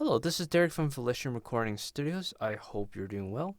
Hello, this is Derek from Volition Recording Studios. I hope you're doing well.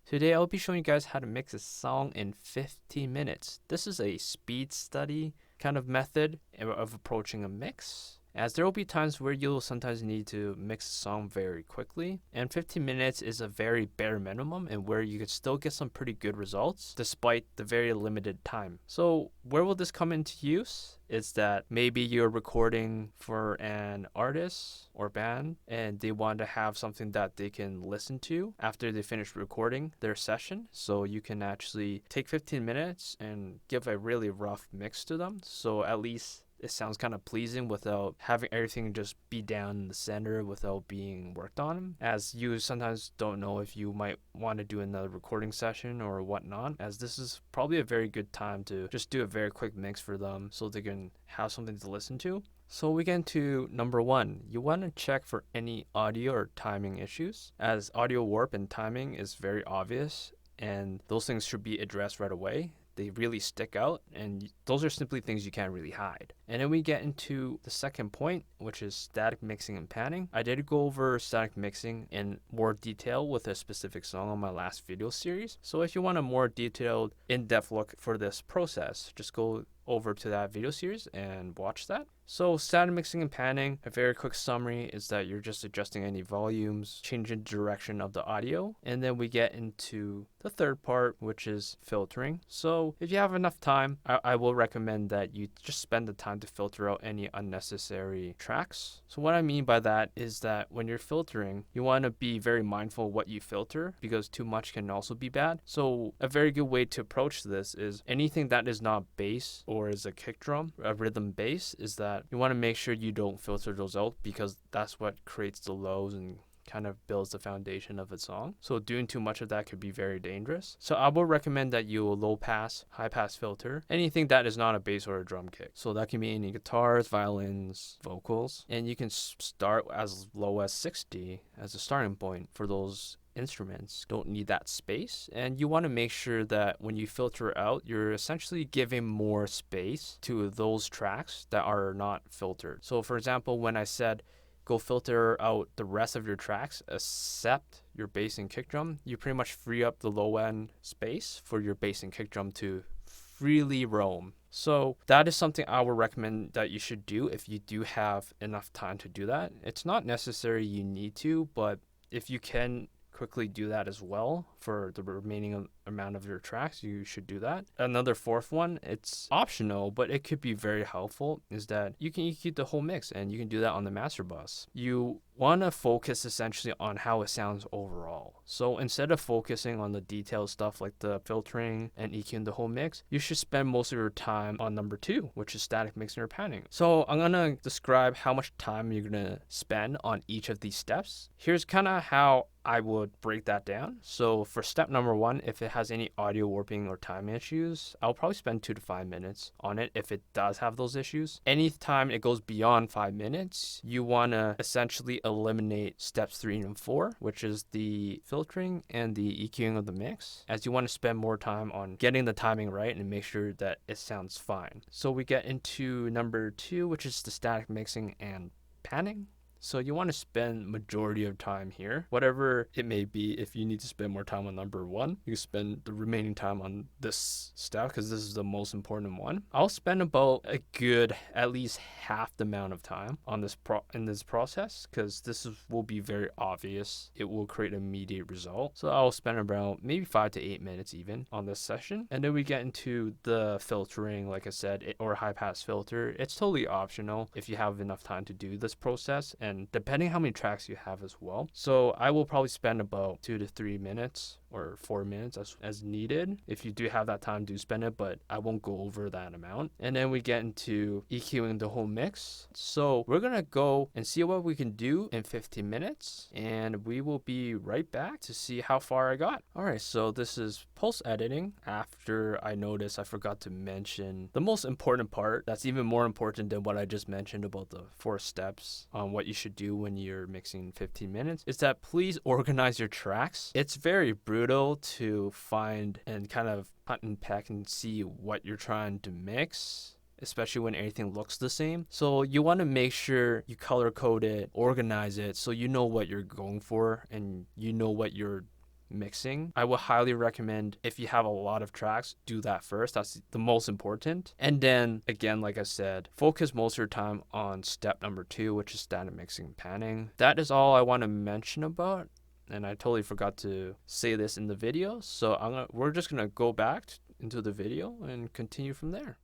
Today I'll be showing you guys how to mix a song in 15 minutes. This is a speed study kind of method of approaching a mix, as there will be times where you'll sometimes need to mix a song very quickly, and 15 minutes is a very bare minimum and where you could still get some pretty good results despite the very limited time. So where will this come into use? Is that maybe you're recording for an artist or band and they want to have something that they can listen to after they finish recording their session. So you can actually take 15 minutes and give a really rough mix to them. So at least it sounds kind of pleasing without having everything just be down in the center without being worked on, as you sometimes don't know if you might want to do another recording session or whatnot, as this is probably a very good time to just do a very quick mix for them so they can have something to listen to. So we get into number one. You want to check for any audio or timing issues, as audio warp and timing is very obvious and those things should be addressed right away. They really stick out, and those are simply things you can't really hide. And then we get into the second point, which is static mixing and panning. I did go over static mixing in more detail with a specific song on my last video series. So if you want a more detailed, in-depth look for this process, just go over to that video series and watch that. So static mixing and panning, a very quick summary is that you're just adjusting any volumes, changing the direction of the audio, and then we get into the third part, which is filtering. So if you have enough time, I will recommend that you just spend the time to filter out any unnecessary tracks. So what I mean by that is that when you're filtering, you want to be very mindful of what you filter, because too much can also be bad. So a very good way to approach this is anything that is not bass or is a kick drum, a rhythm bass, is that you want to make sure you don't filter those out, because that's what creates the lows and kind of builds the foundation of a song. So doing too much of that could be very dangerous. So I will recommend that you low pass, high pass filter anything that is not a bass or a drum kick. So that can be any guitars, violins, vocals, and you can start as low as 60 as a starting point for those instruments. Don't need that space, and you want to make sure that when you filter out, you're essentially giving more space to those tracks that are not filtered. So for example, when I said go filter out the rest of your tracks except your bass and kick drum, you pretty much free up the low end space for your bass and kick drum to freely roam. So that is something I would recommend that you should do if you do have enough time to do that. It's not necessary you need to, but if you can quickly do that as well for the remaining amount of your tracks, you should do that. Another fourth one, it's optional, but it could be very helpful, is that you can EQ the whole mix, and you can do that on the master bus. You want to focus essentially on how it sounds overall. So instead of focusing on the detailed stuff like the filtering and EQing the whole mix, you should spend most of your time on number two, which is static mixing or panning. So I'm going to describe how much time you're going to spend on each of these steps. Here's kind of how I would break that down. So for step number one, if it has any audio warping or time issues, I'll probably spend 2 to 5 minutes on it if it does have those issues. Anytime it goes beyond 5 minutes, you want to essentially eliminate steps 3 and 4, which is the filtering and the EQing of the mix, as you want to spend more time on getting the timing right and make sure that it sounds fine. So we get into number 2, which is the static mixing and panning. So you want to spend majority of time here, whatever it may be. If you need to spend more time on number 1, you spend the remaining time on this step, because this is the most important one. I'll spend about a good at least half the amount of time on this in this process, because will be very obvious. It will create an immediate result. So I'll spend about maybe 5 to 8 minutes even on this session. And then we get into the filtering, like I said, or high pass filter. It's totally optional if you have enough time to do this process, and depending how many tracks you have as well. So I will probably spend about 2 to 3 minutes or 4 minutes as needed. If you do have that time, do spend it, but I won't go over that amount. And then we get into EQing the whole mix. So we're gonna go and see what we can do in 15 minutes, and we will be right back to see how far I got. All right, so this is post editing after I noticed I forgot to mention the most important part. That's even more important than what I just mentioned about the 4 steps on what you should do when you're mixing 15 minutes, is that please organize your tracks. It's very brutal to find and kind of hunt and peck and see what you're trying to mix especially when everything looks the same. So you want to make sure you color code it, organize it, so you know what you're going for and you know what you're mixing. I would highly recommend, if you have a lot of tracks, do that first. That's the most important. And then again, like I said, focus most of your time on step number 2, which is static mixing and panning. That is all I want to mention about. And I totally forgot to say this in the video. So we're just going to go back into the video and continue from there.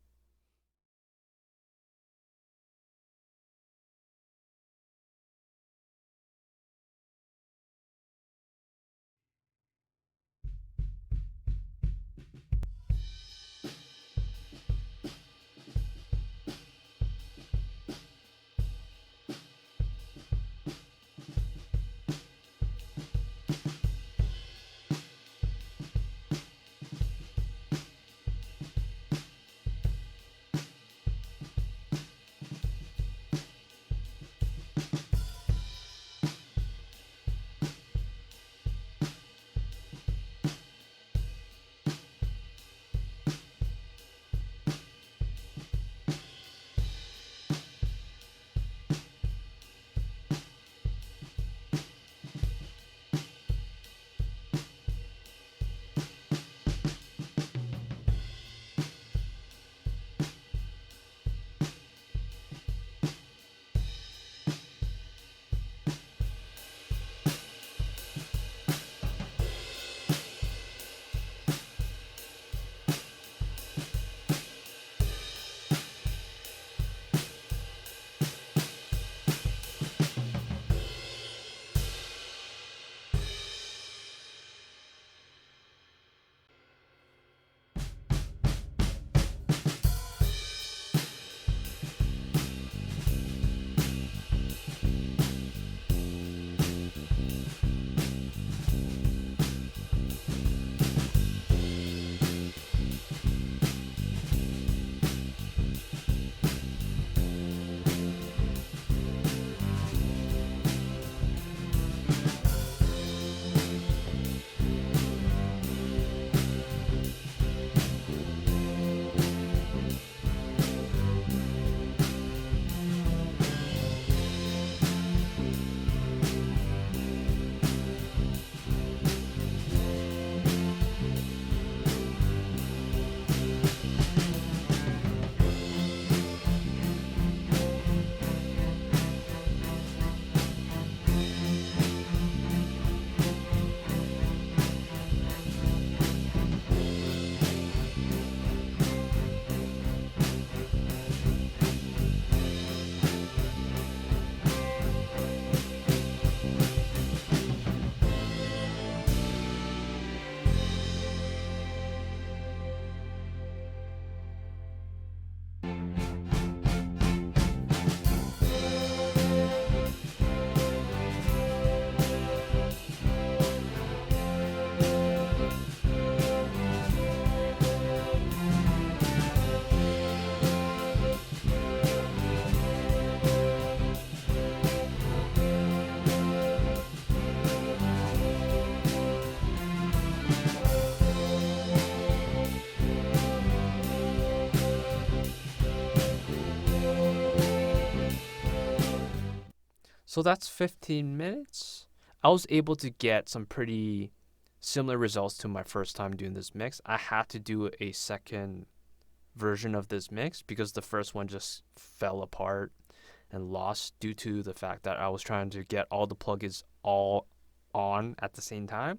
So that's 15 minutes. I was able to get some pretty similar results to my first time doing this mix. I had to do a second version of this mix because the first one just fell apart and lost due to the fact that I was trying to get all the plugins all on at the same time.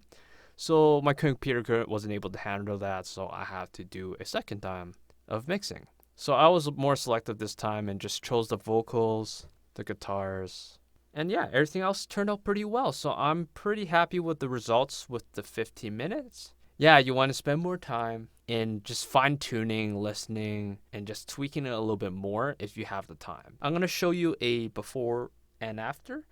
So my computer wasn't able to handle that, so I had to do a second time of mixing. So I was more selective this time and just chose the vocals, the guitars, and yeah, everything else turned out pretty well. So I'm pretty happy with the results with the 15 minutes. Yeah, you want to spend more time in just fine tuning, listening, and just tweaking it a little bit more if you have the time. I'm going to show you a before and after.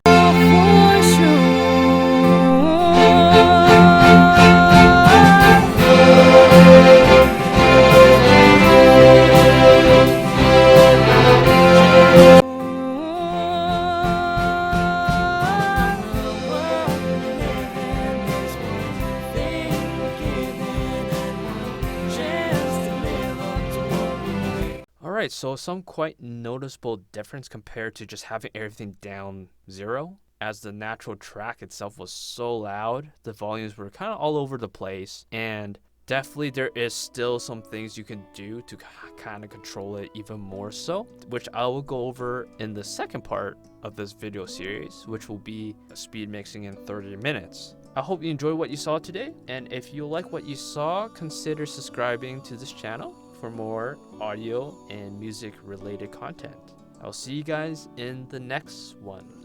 Alright, so some quite noticeable difference compared to just having everything down 0. As the natural track itself was so loud, the volumes were kind of all over the place, and definitely there is still some things you can do to kind of control it even more so, which I will go over in the second part of this video series, which will be speed mixing in 30 minutes. I hope you enjoyed what you saw today, and if you like what you saw, consider subscribing to this channel for more audio and music related content. I'll see you guys in the next one.